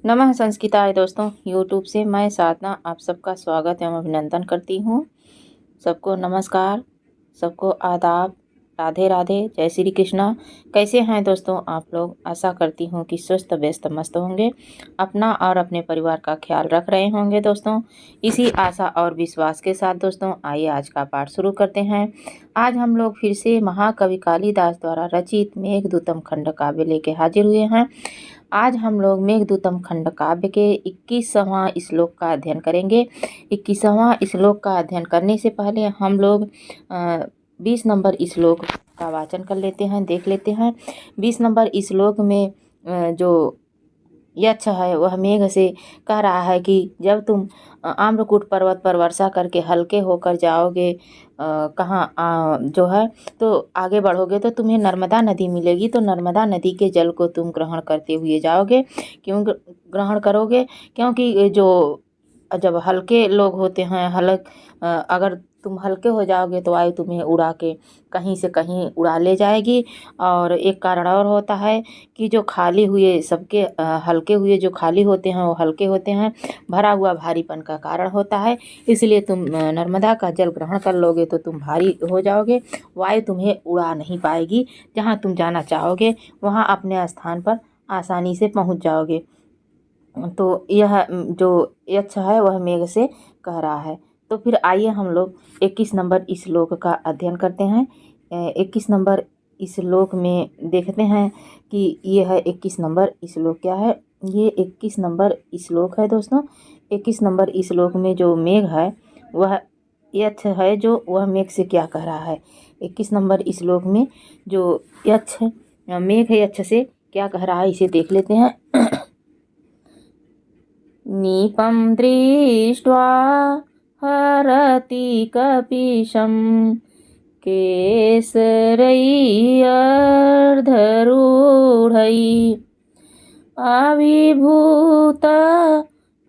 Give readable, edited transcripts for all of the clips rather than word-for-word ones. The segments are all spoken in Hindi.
नमः संस्कृताय दोस्तों, यूट्यूब से मैं साधना आप सबका स्वागत एवं अभिनंदन करती हूँ। सबको नमस्कार, सबको आदाब, राधे राधे, जय श्री कृष्णा। कैसे हैं दोस्तों आप लोग? आशा करती हूँ कि स्वस्थ व्यस्त मस्त होंगे, अपना और अपने परिवार का ख्याल रख रहे होंगे दोस्तों। इसी आशा और विश्वास के साथ दोस्तों आइए आज का पाठ शुरू करते हैं। आज हम लोग फिर से महाकवि कालिदास द्वारा रचित मेघदूतम खंड काव्य लेके हाजिर हुए हैं। आज हम लोग मेघदूतम खंड काव्य के 21वां श्लोक का अध्ययन करेंगे। 21वां श्लोक का अध्ययन करने से पहले हम लोग 20 नंबर श्लोक का वाचन कर लेते हैं, देख लेते हैं। 20 नंबर श्लोक में जो यक्ष है वह मेघ से कह रहा है कि जब तुम आम्रकूट पर्वत पर वर्षा करके हल्के होकर जाओगे कहाँ जो है तो आगे बढ़ोगे तो तुम्हें नर्मदा नदी मिलेगी। तो नर्मदा नदी के जल को तुम ग्रहण करते हुए जाओगे। क्यों ग्रहण करोगे? क्योंकि जो जब हल्के लोग होते हैं अगर तुम हल्के हो जाओगे तो वायु तुम्हें उड़ा के कहीं से कहीं उड़ा ले जाएगी। और एक कारण और होता है कि जो खाली हुए सबके हल्के हुए जो खाली होते हैं वो हल्के होते हैं, भरा हुआ भारीपन का कारण होता है। इसलिए तुम नर्मदा का जल ग्रहण कर लोगे तो तुम भारी हो जाओगे, वायु तुम्हें उड़ा नहीं पाएगी। जहाँ तुम जाना चाहोगे वहाँ अपने स्थान पर आसानी से पहुँच जाओगे। तो यह जो यक्ष है वह मेघ से कह रहा है। तो फिर आइए हम लोग 21 नंबर श्लोक का अध्ययन करते हैं। 21 नंबर श्लोक में देखते हैं कि यह 21 नंबर श्लोक क्या है। ये 21 नंबर श्लोक है दोस्तों। 21 नंबर श्लोक में जो मेघ है वह यक्ष है जो वह मेघ से क्या कह रहा है। 21 नंबर श्लोक में जो यक्ष मेघ यक्ष से क्या कह रहा है इसे देख लेते हैं। नीपं दृष्ट्वा हरति कपीशं केसरैर्धरूढैः आविर्भूत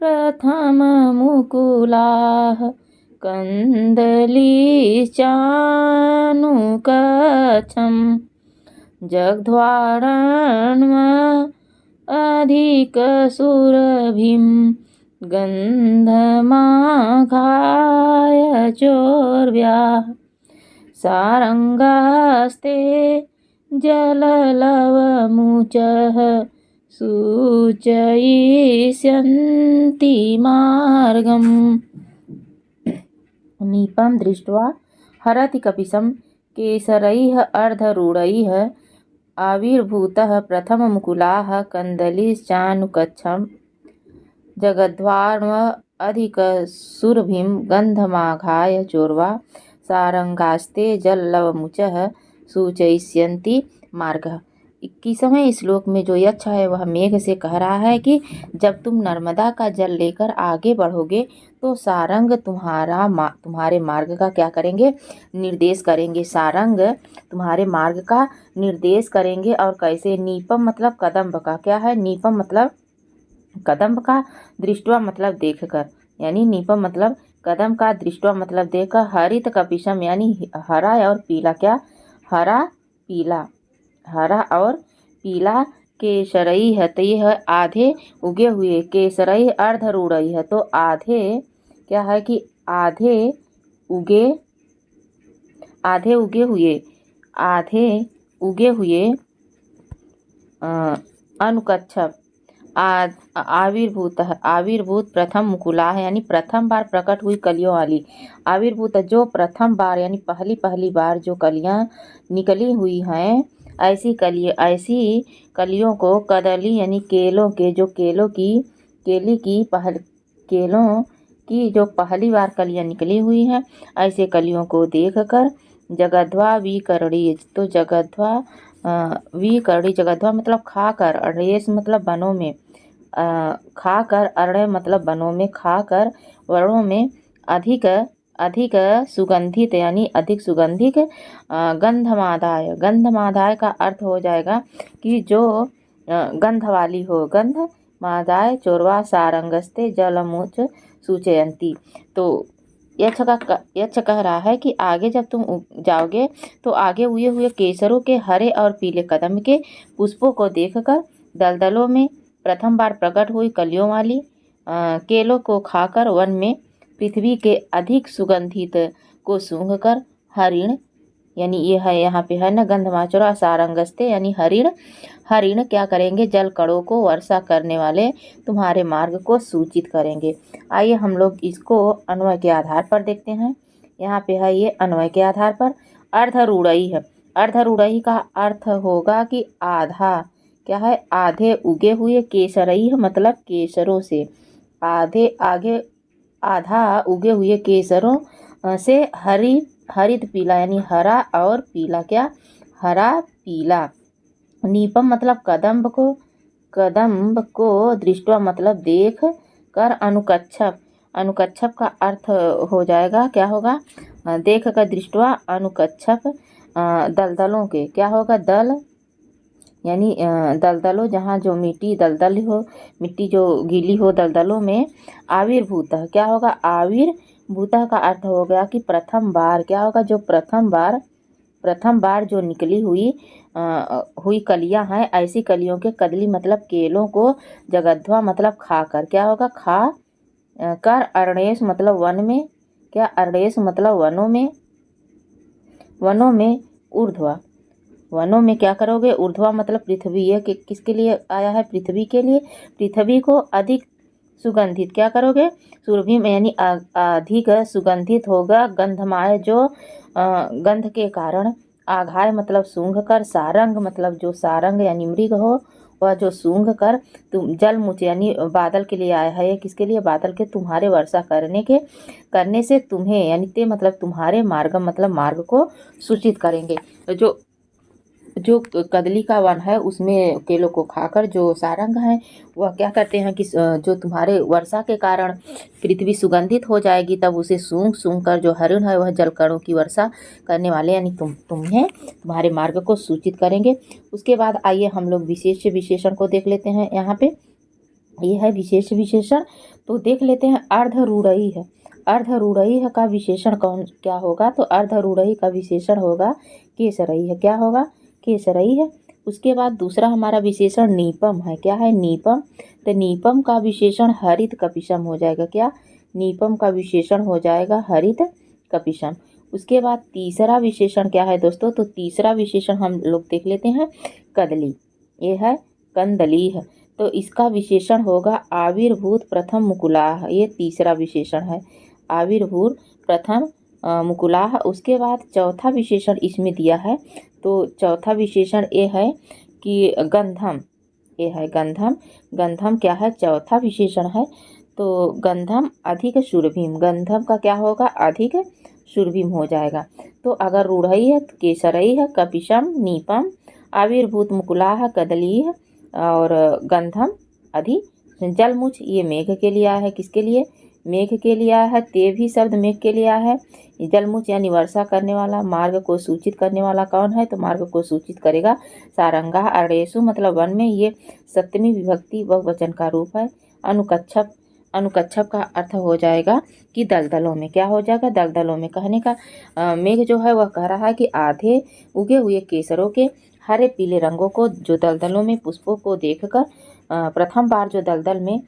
प्रथममुकुलाः कन्दलीश्चानुकच्छं जग्ध्वारण्व अधिकसुरभिं गन्धमाघाय चोर्व्याः सारंगास्ते जललवमुचः सूचयिष्यन्ति मार्गम्। नीपं दृष्ट्वा हरति कपिशं केसरैः अर्धरूढैः आविर्भूतः प्रथममुकुलाः कन्दलीश्चानुकच्छं जगद्वार्ण्व अधिकसुरभिं गन्धमाघाय चोर्वा सारंगास्ते जललवमुचः सूचयिष्यन्ति मार्गः। 21वें श्लोक में जो यक्ष है वह मेघ से कह रहा है कि जब तुम नर्मदा का जल लेकर आगे बढ़ोगे तो सारंग तुम्हारे मार्ग का क्या करेंगे? निर्देश करेंगे। सारंग तुम्हारे मार्ग का निर्देश करेंगे। और कैसे? नीपम मतलब कदम्ब का क्या है? नीपम मतलब कदम्ब का, दृष्टवा मतलब देखकर, यानी नीपम मतलब कदम का, दृष्टवा मतलब देखकर, हरित कपिशम यानी हरा और पीला। क्या? हरा पीला, हरा और पीला। केसरई है तो यह है आधे उगे हुए, केसरई अर्धरूढ़ई है तो आधे क्या है कि आधे उगे हुए, आधे उगे हुए अनुकच्छप आविर्भूत प्रथम मुकुला है यानी प्रथम बार प्रकट हुई कलियों वाली। आविर्भूत जो प्रथम बार यानी पहली बार जो कलियां निकली हुई हैं, ऐसी कलियों को कदली यानी केलों के जो केलों की जो पहली बार कलियां निकली हुई हैं, ऐसे कलियों को देखकर जगध्वा विकरणी तो जगध्वा विकरणी जगध्वा मतलब खाकर, अरेस मतलब वनों में, खाकर, अरण्य मतलब वनों में, खाकर वर्णों में अधिक सुगंधित यानी अधिक सुगंधित गंधमादाय का अर्थ हो जाएगा कि जो गंध वाली हो। गंधमादाय चोरवा सारंगस्ते जलमुच सूचयंती। तो यक्ष कह रहा है कि आगे जब तुम जाओगे तो आगे उगे हुए केसरों के हरे और पीले कदम के पुष्पों को देखकर दलदलों में प्रथम बार प्रकट हुई कलियों वाली केलों को खाकर वन में पृथ्वी के अधिक सुगंधित को सूंघकर हरिण, यानी ये है यहाँ पे है ना गंधमाचुरा सारंगस्ते, यानी हरिण क्या करेंगे, जल कणों को वर्षा करने वाले तुम्हारे मार्ग को सूचित करेंगे। आइए हम लोग इसको अन्वय के आधार पर देखते हैं। यहाँ पे है ये अन्वय के आधार पर अर्धरूढ़ई है। अर्धरूढ़ई का अर्थ होगा कि आधा, क्या है, आधे उगे हुए, केसरई मतलब केसरों से, आधा उगे हुए केसरों से हरित पीला, यानी हरा और पीला, क्या, हरा पीला। नीपम मतलब कदम्ब को दृष्टवा मतलब देख कर। अनुकच्छप का अर्थ हो जाएगा, क्या होगा, देख कर दृष्टवा अनुकच्छप दलदलों के, क्या होगा, दल, यानी दलदलों, जहाँ जो मिट्टी दलदल हो, मिट्टी जो गीली हो दलदलों में। आविर्भूत क्या होगा, आविर्भूत का अर्थ हो गया कि प्रथम बार, क्या होगा, जो प्रथम बार जो निकली हुई कलियां हैं, ऐसी कलियों के कदली मतलब केलों को जगध्वा मतलब खाकर, क्या होगा, खा कर। अरण्येश मतलब वन में, क्या, अरण्येश मतलब वनों में ऊर्ध्वा, वनों में क्या करोगे, ऊर्ध्वा मतलब पृथ्वी, ये किसके लिए आया है, पृथ्वी के लिए। पृथ्वी को अधिक सुगंधित क्या करोगे, सुरभि में, यानी अधिक सुगंधित होगा। गंधमाय जो गंध के कारण, आघाय मतलब सूंघ कर, सारंग मतलब जो सारंग यानी मृग हो वह जो सूंघ कर, तुम जल मुझ, यानी बादल के लिए आया है, किसके लिए, बादल के तुम्हारे वर्षा करने से तुम्हें, यानी ते मतलब तुम्हारे मार्ग मतलब मार्ग को सूचित करेंगे। जो कदली का वन है उसमें केलों को खाकर जो सारंग है वह क्या करते हैं कि जो तुम्हारे वर्षा के कारण पृथ्वी सुगंधित हो जाएगी, तब उसे सूंघ कर जो हरिण है वह जलकणों की वर्षा करने वाले, यानी तुम्हें तुम्हारे मार्ग को सूचित करेंगे। उसके बाद आइए हम लोग विशेष विशेषण को देख लेते हैं। यहाँ पे ये है विशेष विशेषण, तो देख लेते हैं। अर्धरूढ़ई है, अर्धरूढ़ई का विशेषण क्या होगा, तो अर्धरूढ़ई का विशेषण होगा केसरई है, क्या होगा, केसरई है। उसके बाद दूसरा हमारा विशेषण नीपम है, क्या है, नीपम। तो नीपम का विशेषण हरित कपिशम हो जाएगा, क्या, नीपम का विशेषण हो जाएगा हरित कपिशम। उसके बाद तीसरा विशेषण क्या है दोस्तों, तो तीसरा विशेषण हम लोग देख लेते हैं कदली, ये है कंदली है, तो इसका विशेषण होगा आविर्भूत प्रथम मुकुलाह, ये तीसरा विशेषण है, आविर्भूत प्रथम मुकुलाह। उसके बाद चौथा विशेषण इसमें दिया है, तो चौथा विशेषण ये है कि गंधम, ये है गंधम क्या है, चौथा विशेषण है। तो गंधम अधिक शूरभीम, गंधम का क्या होगा, अधिक शूरभीम हो जाएगा। तो अगर रूढ़ई है तो केसरई है, कपिशम, नीपम, आविर्भूत मुकुलाह, कदली है, और गंधम अधिक जलमुछ, ये मेघ के लिए आया है, किसके लिए, मेघ के लिए आया है। ते भी शब्द मेघ के लिए आया है। जलमुच यानी वर्षा करने वाला, मार्ग को सूचित करने वाला कौन है, तो मार्ग को सूचित करेगा सारंगा। अरण्येषु मतलब वन में, ये सप्तमी विभक्ति बहुवचन का रूप है। अनुकच्छप का अर्थ हो जाएगा कि दलदलों में, क्या हो जाएगा, दलदलों में। कहने का मेघ जो है वह कह रहा है कि आधे उगे हुए केसरों के हरे पीले रंगों को जो दलदलों में पुष्पों को देखकर प्रथम बार जो दलदल में,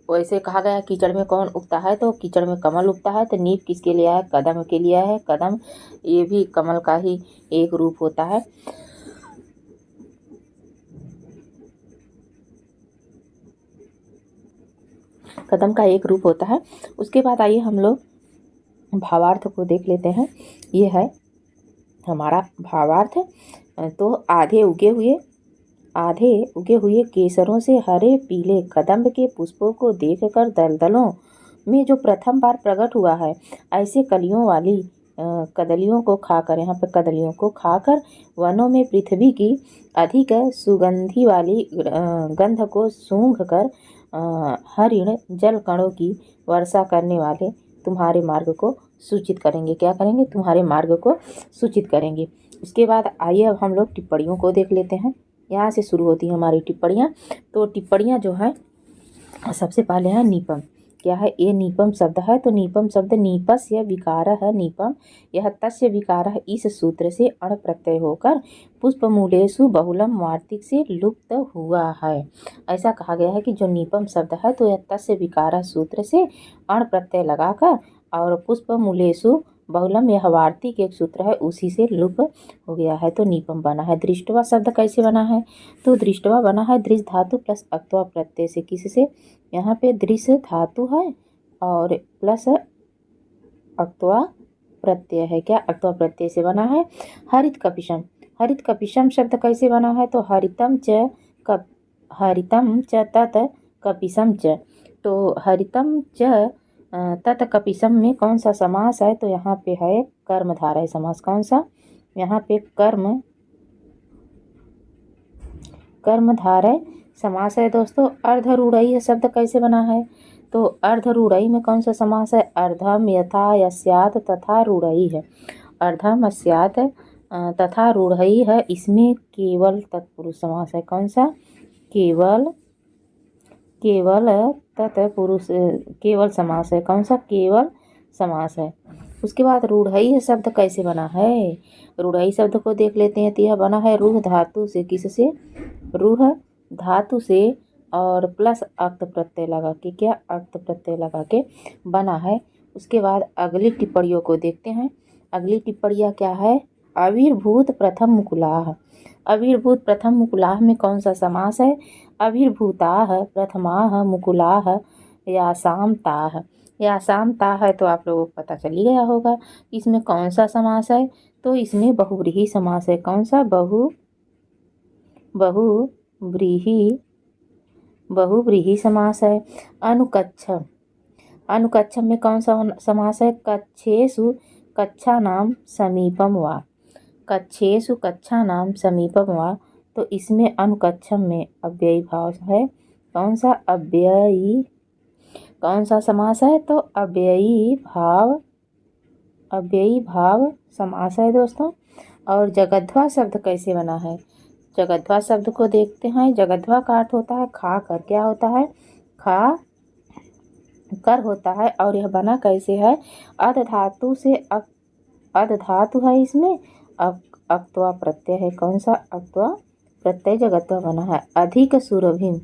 वैसे कहा गया कीचड़ में कौन उगता है, तो कीचड़ में कमल उगता है। तो नीप किसके लिए है, कदम के लिए है, कदम ये भी कमल का ही एक रूप होता है। कदम का एक रूप होता है। उसके बाद आइए हम लोग भावार्थ को देख लेते हैं। ये है हमारा भावार्थ। तो आधे उगे हुए केसरों से हरे पीले कदम्ब के पुष्पों को देखकर दलदलों में जो प्रथम बार प्रकट हुआ है, ऐसे कलियों वाली कदलियों को खाकर, यहाँ पर कदलियों को खाकर वनों में पृथ्वी की अधिक सुगंधी वाली गंध को सूंघकर हरिण जल कणों की वर्षा करने वाले तुम्हारे मार्ग को सूचित करेंगे, क्या करेंगे, तुम्हारे मार्ग को सूचित करेंगे। उसके बाद आइए अब हम लोग टिप्पणियों को देख लेते हैं। यहाँ से शुरू होती है हमारी टिप्पणियाँ। तो टिप्पणियाँ जो है सबसे पहले है नीपम, क्या है, ये नीपम शब्द है। तो नीपम शब्द नीपस्य विकारः नीपम, यह तस्य विकारः इस सूत्र से अण प्रत्यय होकर पुष्पमूलेषु बहुलम वार्तिक से लुप्त हुआ है। ऐसा कहा गया है कि जो नीपम शब्द है तो यह तस्य विकारः सूत्र से अण प्रत्यय लगाकर और पुष्पमूलेषु बहुलम यह वार्तिक एक सूत्र है उसी से लुप्त हो गया है, तो नीपम बना है। दृष्टवा शब्द कैसे बना है, तो दृष्टवा बना है दृश धातु प्लस अक्त्वा प्रत्यय से। किससे, यहाँ पे दृश धातु है और प्लस अक्त्वा प्रत्यय है। क्या, अक्त्वा प्रत्यय से बना है। हरित कपिशम, हरित कपिशम शब्द कैसे बना है, तो हरितम च तत् कपिशम च। तो हरितम च तत् कपिशम में कौन सा समास है, तो यहाँ पे है कर्मधारय समास। कौन सा, यहाँ पे कर्मधारय समास है दोस्तों। अर्धरूढ़ई शब्द कैसे बना है, तो अर्धरूढ़ई में कौन सा समास है, अर्धम यथा यस्यात् तथा रूढ़ई है। अर्धम अस्यात् तथा रूढ़ई है, इसमें केवल तत्पुरुष समास है। कौन सा, केवल तत्पुरुष केवल समास है। कौन सा, केवल समास है। उसके बाद रूढ़ई शब्द कैसे बना है, रूढ़ई शब्द को देख लेते हैं। तो यह बना है रूढ़ धातु से। किससे, रूढ़ धातु से और प्लस अक्त प्रत्यय लगा के। क्या, अक्त प्रत्यय लगा के बना है। उसके बाद अगली टिप्पणियों को देखते हैं। अगली टिप्पणियाँ क्या है, आविर्भूत प्रथम मुकुलाह। आविर्भूत प्रथम मुकुलाह में कौन सा समास है, आविर्भूताः प्रथमाः मुकुलाः यासाम ताः। यासाम ताः है तो आप लोगों को पता चल ही गया होगा इसमें कौन सा समास है, तो इसमें बहुव्रीहि समास है। कौन सा, बहुव्रीहि समास है। अनुकच्छम, अनुकच्छम में कौन सा समास है, कच्छेषु कच्छानां समीपम वा। कच्छेषु कच्छानां समीपम वा, तो इसमें अनुकच्छम में अव्ययी भाव है। कौन सा, कौन सा समास है, तो अव्ययी भाव समास है दोस्तों। और जगध्वा शब्द कैसे बना है, जगध्वा शब्द को देखते हैं। जगध्वा का अर्थ होता है खा कर। क्या होता है, खा कर होता है। और यह बना कैसे है, अध धातु से अध धातु है, इसमें अक्त्वा प्रत्यय है। कौन सा, अक्त्वा प्रत्यय जगत्वा बना है। अधिक सुरभिम,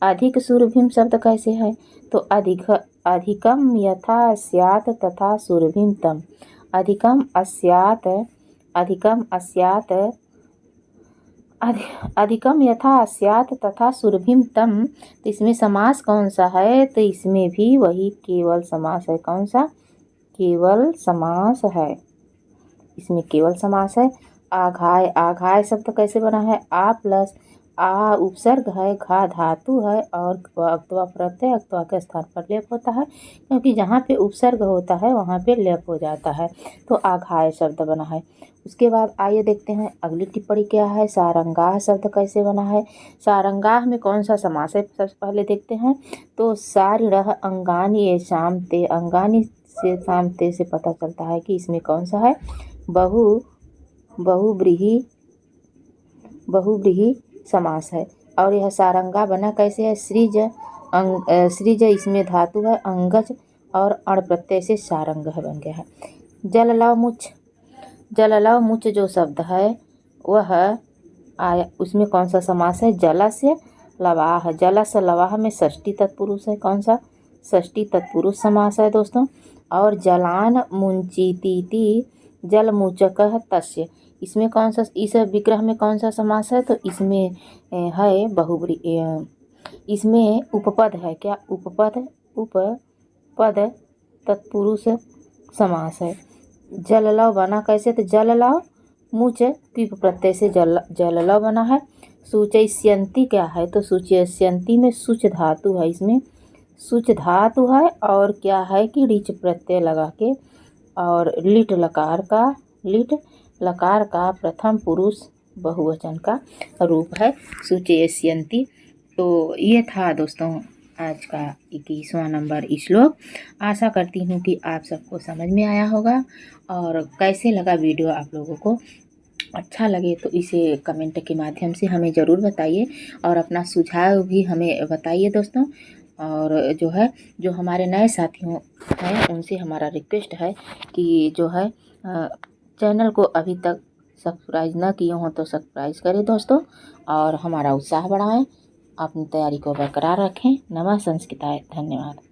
अधिक सुरभिम शब्द कैसे है, तो अधिकम यथा स्यात् तथा सुरभिम तम। अधिकम अस्यात् अधिकम यथा स्यात् तथा सुरभिम तम। तो इसमें समास कौन सा है, तो इसमें भी वही केवल समास है। कौन सा, केवल समास है। इसमें केवल समास है। आघाय, आघाय शब्द कैसे बना है, आ प्लस आ उपसर्ग है, घा धातु है और अक्त्वा प्रत्यय, अक्त्वा के स्थान पर लेप होता है, क्योंकि जहाँ पे उपसर्ग होता है वहाँ पे लेप हो जाता है, तो आघाय शब्द बना है। उसके बाद आइए देखते हैं अगली टिप्पणी क्या है। सारंगाह शब्द कैसे बना है, सारंगाह में कौन सा समास है, सबसे पहले देखते हैं। तो सारिणः अंगानि येषां ते, अंगानि से शाम ते से पता चलता है कि इसमें कौन सा है, बहुव्रीहि समास है। और यह सारंगा बना कैसे है, सृज इसमें धातु है, अंगज और अण प्रत्यय से सारंग बन गया है। जललव मुच जो शब्द है वह आया, उसमें कौन सा समास है, जलस्य लवाह। जलस्य लवाह में षष्ठी तत्पुरुष है। कौन सा, षष्ठी तत्पुरुष समास है दोस्तों। और जलान मुंचितीति जलमुचकः तस्य, इसमें कौन सा, इस विग्रह में कौन सा समास है, तो इसमें है बहुव्रीहि, इसमें उपपद है। क्या, उपपद तत्पुरुष समास है। जललव बना कैसे, तो जललव मुच क्विप प्रत्यय से जललव बना है। सूचयिष्यन्ति क्या है, तो सूचयिष्यन्ति में सुच धातु है, इसमें सुच धातु है और क्या है कि ऋच प्रत्यय लगा के और लिट लकार का प्रथम पुरुष बहुवचन का रूप है सूचयिष्यन्ति। तो ये था दोस्तों आज का 21वां नंबर श्लोक। आशा करती हूँ कि आप सबको समझ में आया होगा। और कैसे लगा वीडियो आप लोगों को, अच्छा लगे तो इसे कमेंट के माध्यम से हमें ज़रूर बताइए और अपना सुझाव भी हमें बताइए दोस्तों। और जो है जो हमारे नए साथियों हैं उनसे हमारा रिक्वेस्ट है कि जो है चैनल को अभी तक सब्सक्राइब ना किए हों तो सब्सक्राइब करें दोस्तों, और हमारा उत्साह बढ़ाएं। अपनी तैयारी को बरकरार रखें। नमः संस्कृताय। धन्यवाद।